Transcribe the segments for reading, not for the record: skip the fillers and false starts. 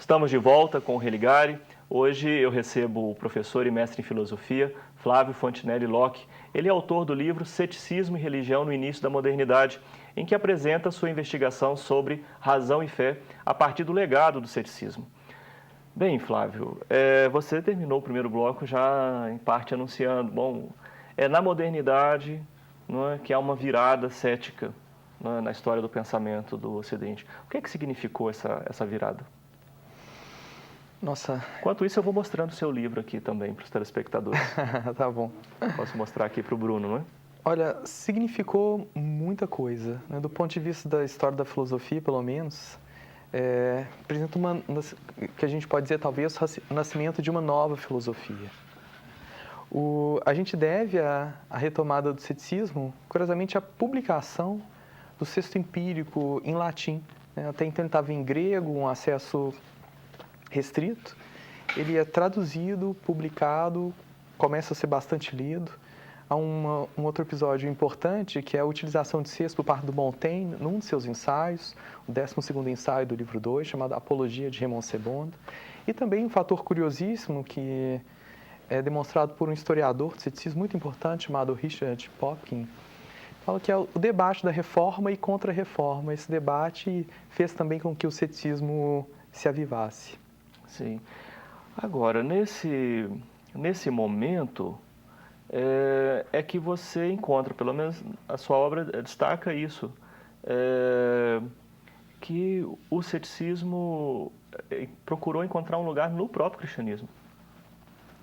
Estamos de volta com o Religare. Hoje eu recebo o professor e mestre em filosofia, Flávio Fontinelli Locke. Ele é autor do livro Ceticismo e Religião no Início da Modernidade, em que apresenta sua investigação sobre razão e fé a partir do legado do ceticismo. Bem, Flávio, você terminou o primeiro bloco já em parte anunciando, é na modernidade, não é, que há uma virada cética, não é, na história do pensamento do Ocidente. O que é que significou essa virada? Nossa. Enquanto isso, eu vou mostrando o seu livro aqui também para os telespectadores. Tá bom. Posso mostrar aqui para o Bruno, não é? Olha, significou muita coisa, né? Do ponto de vista da história da filosofia, pelo menos, apresenta que a gente pode dizer, talvez, o nascimento de uma nova filosofia. A gente deve a retomada do ceticismo, curiosamente, à publicação do Sexto Empírico em latim, né? Até então ele estava em grego, um acesso restrito. Ele é traduzido, publicado, começa a ser bastante lido. Há um outro episódio importante, que é a utilização de Sexto por parte do Montaigne, num de seus ensaios, o 12º ensaio do livro 2, chamado Apologia de Raymond Sebond. E também um fator curiosíssimo, que é demonstrado por um historiador de ceticismo muito importante, chamado Richard Popkin, fala que é o debate da reforma e contra-reforma. Esse debate fez também com que o ceticismo se avivasse. Sim. Agora, nesse momento, é que você encontra, pelo menos a sua obra destaca isso, que o ceticismo procurou encontrar um lugar no próprio cristianismo.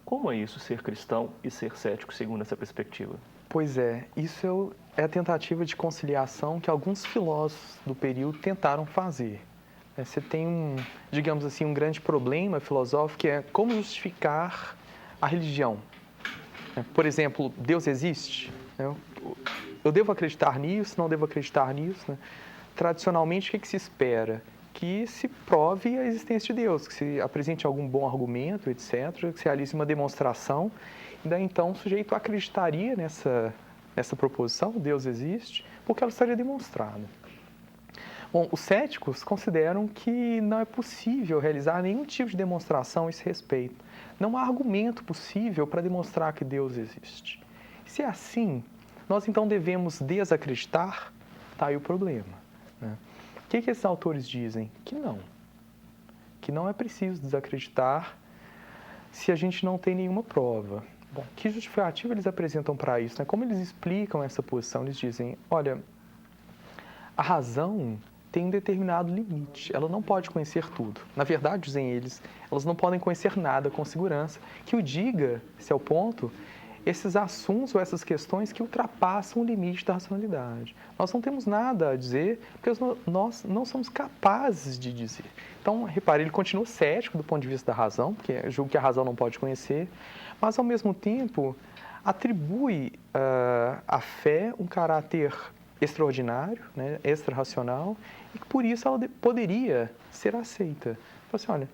Como é isso, ser cristão e ser cético, segundo essa perspectiva? Pois é, isso é a tentativa de conciliação que alguns filósofos do período tentaram fazer. Você tem digamos assim, um grande problema filosófico, que é como justificar a religião. Por exemplo, Deus existe? Eu devo acreditar nisso, não devo acreditar nisso? Tradicionalmente, o que se espera? Que se prove a existência de Deus, que se apresente algum bom argumento, etc., que se realize uma demonstração, e daí então o sujeito acreditaria nessa proposição, Deus existe, porque ela estaria demonstrada. Bom, os céticos consideram que não é possível realizar nenhum tipo de demonstração a esse respeito. Não há argumento possível para demonstrar que Deus existe. Se é assim, nós então devemos desacreditar? Está aí o problema, né? O que esses autores dizem? Que não é preciso desacreditar se a gente não tem nenhuma prova. Bom, que justificativa eles apresentam para isso, né? Como eles explicam essa posição? Eles dizem, olha, a razão tem um determinado limite, ela não pode conhecer tudo. Na verdade, dizem eles, elas não podem conhecer nada com segurança. Que o diga, esse é o ponto, esses assuntos ou essas questões que ultrapassam o limite da racionalidade. Nós não temos nada a dizer, porque nós não somos capazes de dizer. Então, repare, ele continua cético do ponto de vista da razão, porque julga que a razão não pode conhecer, mas, ao mesmo tempo, atribui à fé um caráter extraordinário, né, extra-racional, e que por isso ela poderia ser aceita. Então, assim, olha,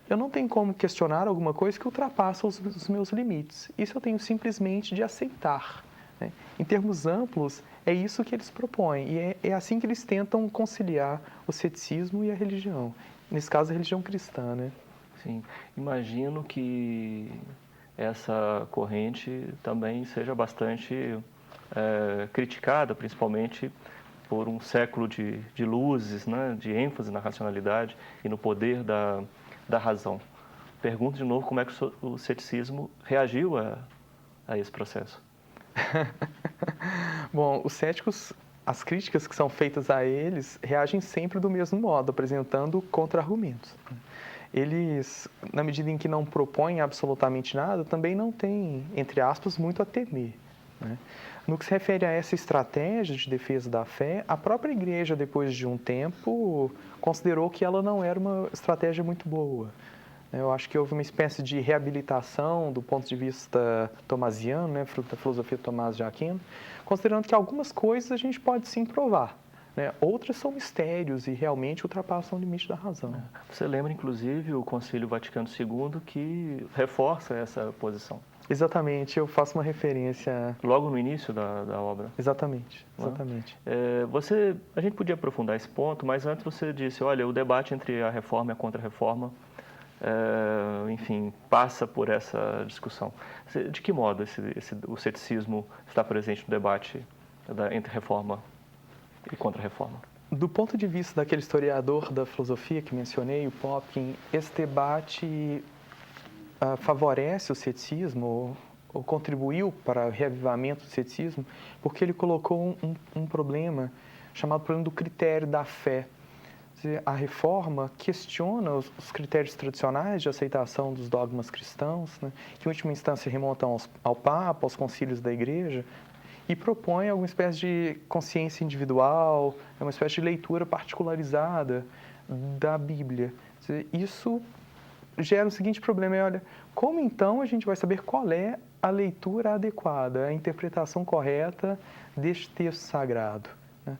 eu não tenho como questionar alguma coisa que ultrapassa os meus limites. Isso eu tenho simplesmente de aceitar, né? Em termos amplos, é isso que eles propõem, e é assim que eles tentam conciliar o ceticismo e a religião. Nesse caso, a religião cristã, né? Sim, imagino que essa corrente também seja bastante criticada, principalmente por um século de luzes, né, de ênfase na racionalidade e no poder da razão. Pergunto de novo como é que o ceticismo reagiu a esse processo. Bom, os céticos, as críticas que são feitas a eles reagem sempre do mesmo modo, apresentando contra-argumentos. Eles, na medida em que não propõem absolutamente nada, também não têm, entre aspas, muito a temer, né? No que se refere a essa estratégia de defesa da fé, a própria igreja, depois de um tempo, considerou que ela não era uma estratégia muito boa. Eu acho que houve uma espécie de reabilitação do ponto de vista tomasiano, né, da filosofia de Tomás de Aquino, considerando que algumas coisas a gente pode sim provar, né? Outras são mistérios e realmente ultrapassam o limite da razão. Você lembra, inclusive, o Concílio Vaticano II que reforça essa posição. Exatamente, eu faço uma referência... Logo no início da obra. Exatamente, exatamente. A gente podia aprofundar esse ponto, mas antes você disse, olha, o debate entre a reforma e a contra-reforma enfim, passa por essa discussão. De que modo o ceticismo está presente no debate entre reforma e contra-reforma? Do ponto de vista daquele historiador da filosofia que mencionei, o Popkin, esse debate favorece o ceticismo ou contribuiu para o reavivamento do ceticismo porque ele colocou um problema chamado problema do critério da fé. A reforma questiona os critérios tradicionais de aceitação dos dogmas cristãos, né, que em última instância remontam ao Papa, aos concílios da Igreja, e propõe alguma espécie de consciência individual, uma espécie de leitura particularizada da Bíblia. Isso gera o seguinte problema, olha, como então a gente vai saber qual é a leitura adequada, a interpretação correta deste texto sagrado? Né?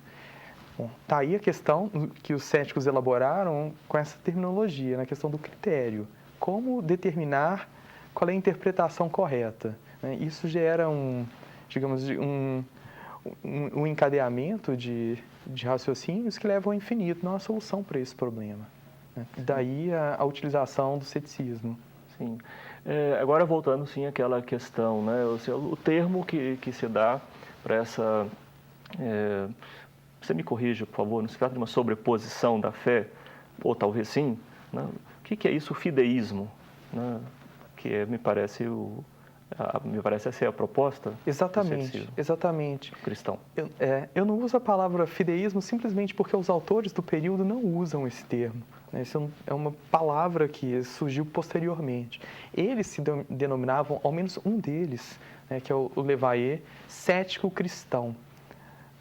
Bom, tá aí a questão que os céticos elaboraram com essa terminologia, na questão do critério. Como determinar qual é a interpretação correta? Né? Isso gera digamos, um encadeamento de raciocínios que levam ao infinito, não há solução para esse problema. Né? Daí a utilização do ceticismo. Sim. Agora voltando, sim, àquela questão, né? O termo que se dá para essa... você me corrija, por favor, não se trata de uma sobreposição da fé, ou talvez sim, né? O que é isso, o fideísmo, né? Que me parece essa é a proposta. Exatamente, exatamente. Cristão. Eu não uso a palavra fideísmo simplesmente porque os autores do período não usam esse termo. Né? Isso é uma palavra que surgiu posteriormente. Eles se denominavam, ao menos um deles, né, que é o Levayer, cético cristão.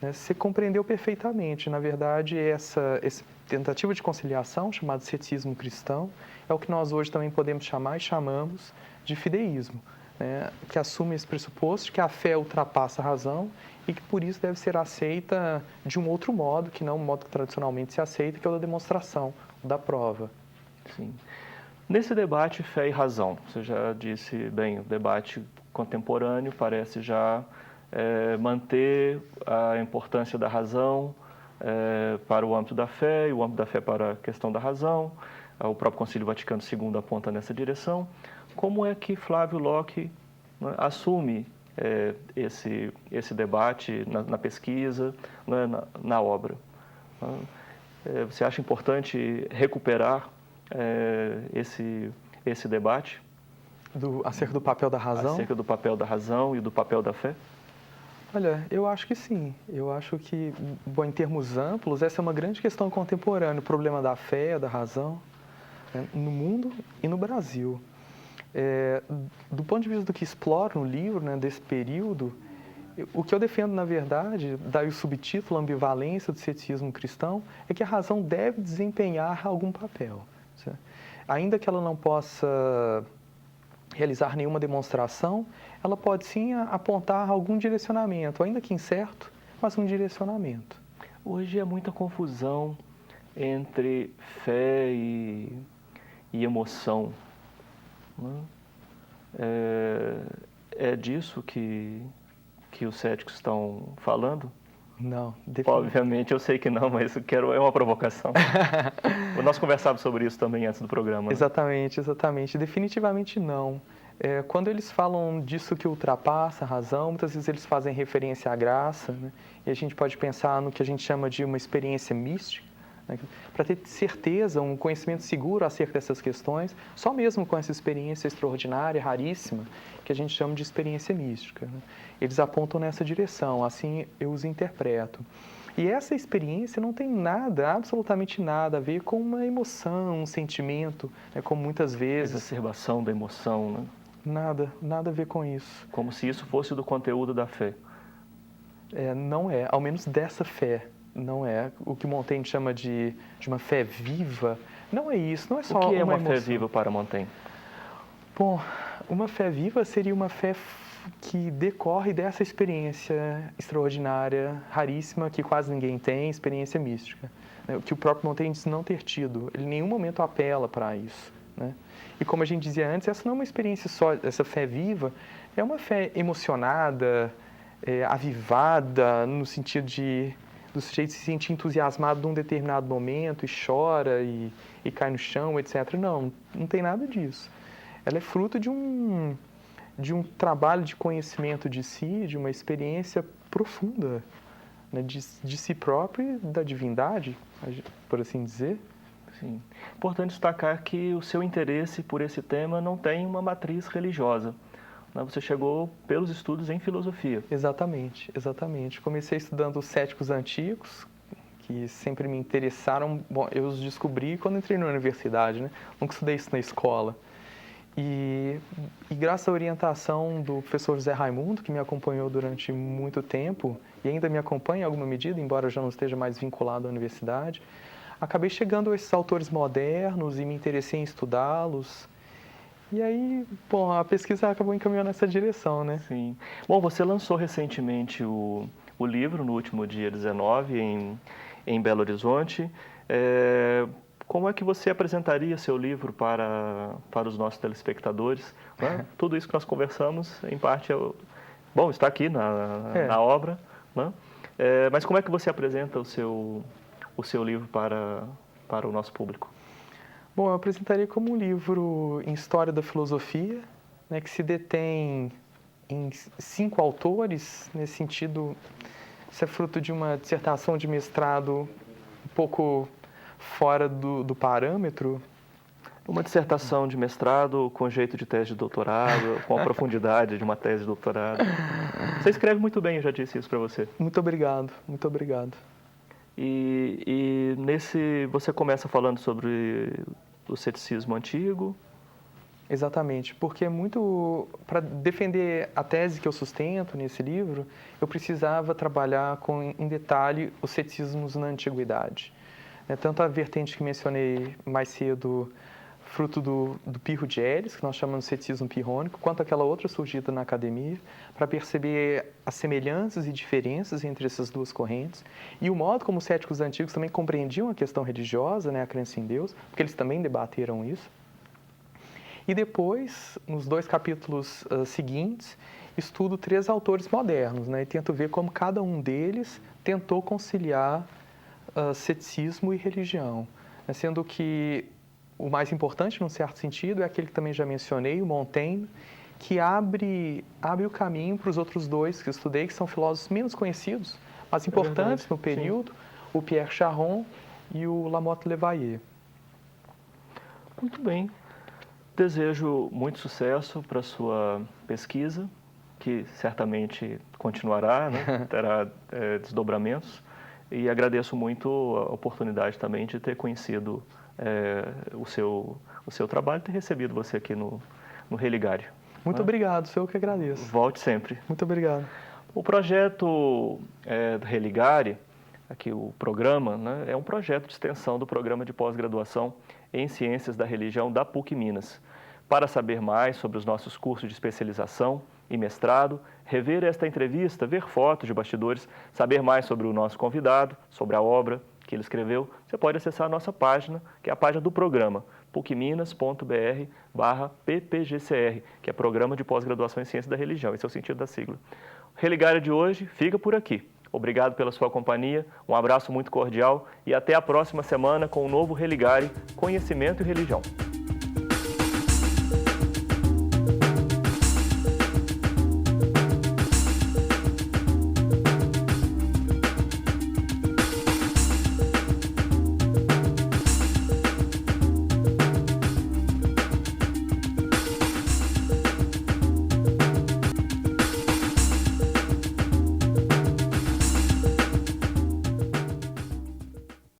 Você compreendeu perfeitamente. Na verdade, essa tentativa de conciliação, chamada ceticismo cristão, é o que nós hoje também podemos chamar e chamamos de fideísmo, né? Que assume esse pressuposto de que a fé ultrapassa a razão e que, por isso, deve ser aceita de um outro modo, que não o modo que tradicionalmente se aceita, que é o da demonstração, da prova. Sim. Nesse debate, fé e razão, você já disse bem, o debate contemporâneo parece já manter a importância da razão para o âmbito da fé e o âmbito da fé para a questão da razão. O próprio Concílio Vaticano II aponta nessa direção. Como é que Flávio Locke, né, assume esse debate na pesquisa, né, na obra? Você acha importante recuperar esse debate? Acerca do papel da razão? Acerca do papel da razão e do papel da fé? Olha, eu acho que sim. Eu acho que, bom, em termos amplos, essa é uma grande questão contemporânea, o problema da fé, da razão, né, no mundo e no Brasil. Do ponto de vista do que exploro no livro, né, desse período, o que eu defendo, na verdade, daí o subtítulo Ambivalência do Ceticismo Cristão, é que a razão deve desempenhar algum papel. Certo? Ainda que ela não possa realizar nenhuma demonstração, ela pode sim apontar algum direcionamento, ainda que incerto, mas um direcionamento. Hoje é muita confusão entre fé e emoção. Né? É disso que os céticos estão falando? Não, Obviamente eu sei que não, mas é uma provocação. Nós conversávamos sobre isso também antes do programa. Né? Exatamente, exatamente. Definitivamente não. Quando eles falam disso que ultrapassa a razão, muitas vezes eles fazem referência à graça, né? E a gente pode pensar no que a gente chama de uma experiência mística, né? Para ter certeza, um conhecimento seguro acerca dessas questões, só mesmo com essa experiência extraordinária, raríssima, que a gente chama de experiência mística. Né? Eles apontam nessa direção, assim eu os interpreto. E essa experiência não tem nada, absolutamente nada a ver com uma emoção, um sentimento, né? Como muitas vezes... Exacerbação da emoção, né? Nada a ver com isso. Como se isso fosse do conteúdo da fé. Não é, ao menos dessa fé, não é. O que Montaigne chama de uma fé viva, não é isso, não é só uma emoção. O que é uma fé viva para Montaigne? Bom, uma fé viva seria uma fé que decorre dessa experiência extraordinária, raríssima, que quase ninguém tem, experiência mística. Né? Que o próprio Montaigne diz não ter tido. Ele em nenhum momento apela para isso. Né? E como a gente dizia antes, essa não é uma experiência só, essa fé viva, é uma fé emocionada, avivada, no sentido de do sujeito se sentir entusiasmado num determinado momento e chora e cai no chão, etc. Não, não tem nada disso. Ela é fruto de um trabalho de conhecimento de si, de uma experiência profunda, né, de si próprio e da divindade, por assim dizer. Sim. Importante destacar que o seu interesse por esse tema não tem uma matriz religiosa. Você chegou pelos estudos em filosofia. Exatamente, exatamente. Comecei estudando os céticos antigos, que sempre me interessaram. Bom, eu os descobri quando entrei na universidade, né? Nunca estudei isso na escola. E graças à orientação do professor José Raimundo, que me acompanhou durante muito tempo, e ainda me acompanha em alguma medida, embora eu já não esteja mais vinculado à universidade, acabei chegando a esses autores modernos e me interessei em estudá-los. E aí, bom, a pesquisa acabou encaminhando nessa direção, né? Sim. Bom, você lançou recentemente o livro, no último dia 19, em Belo Horizonte. Como é que você apresentaria seu livro para os nossos telespectadores? Né? Tudo isso que nós conversamos, em parte, bom, está aqui na obra, né? Mas como é que você apresenta o seu livro para o nosso público? Bom, eu apresentaria como um livro em história da filosofia, né, que se detém em 5 autores. Nesse sentido, isso é fruto de uma dissertação de mestrado um pouco fora do parâmetro. Uma dissertação de mestrado com jeito de tese de doutorado, com a profundidade de uma tese de doutorado. Você escreve muito bem, eu já disse isso para você. Muito obrigado, muito obrigado. E nesse você começa falando sobre o ceticismo antigo. Exatamente, porque para defender a tese que eu sustento nesse livro, eu precisava trabalhar em detalhe os ceticismos na antiguidade. Tanto a vertente que mencionei mais cedo, fruto do Pirro de Elis, que nós chamamos de ceticismo pirrônico, quanto aquela outra surgida na academia, para perceber as semelhanças e diferenças entre essas duas correntes e o modo como os céticos antigos também compreendiam a questão religiosa, né, a crença em Deus, porque eles também debateram isso. E depois, nos 2 capítulos seguintes, estudo 3 autores modernos, né, e tento ver como cada um deles tentou conciliar ceticismo e religião, né, sendo que o mais importante, num certo sentido, é aquele que também já mencionei, o Montaigne, que abre o caminho para os outros 2 que eu estudei, que são filósofos menos conhecidos, mas importantes no período, sim. O Pierre Charron e o Lamotte Levayer. Muito bem. Desejo muito sucesso para a sua pesquisa, que certamente continuará, né? Terá desdobramentos. E agradeço muito a oportunidade também de ter conhecido o seu trabalho e ter recebido você aqui no Religário. Muito obrigado, sou eu que agradeço. Volte sempre. Muito obrigado. O projeto do Religare, aqui o programa, né, é um projeto de extensão do programa de pós-graduação em Ciências da Religião da PUC Minas. Para saber mais sobre os nossos cursos de especialização e mestrado, rever esta entrevista, ver fotos de bastidores, saber mais sobre o nosso convidado, sobre a obra que ele escreveu, você pode acessar a nossa página, que é a página do programa, pucminas.br/ppgcr, que é Programa de Pós-Graduação em Ciências da Religião, esse é o sentido da sigla. O Religário de hoje fica por aqui. Obrigado pela sua companhia, um abraço muito cordial e até a próxima semana com o novo Religare, Conhecimento e Religião.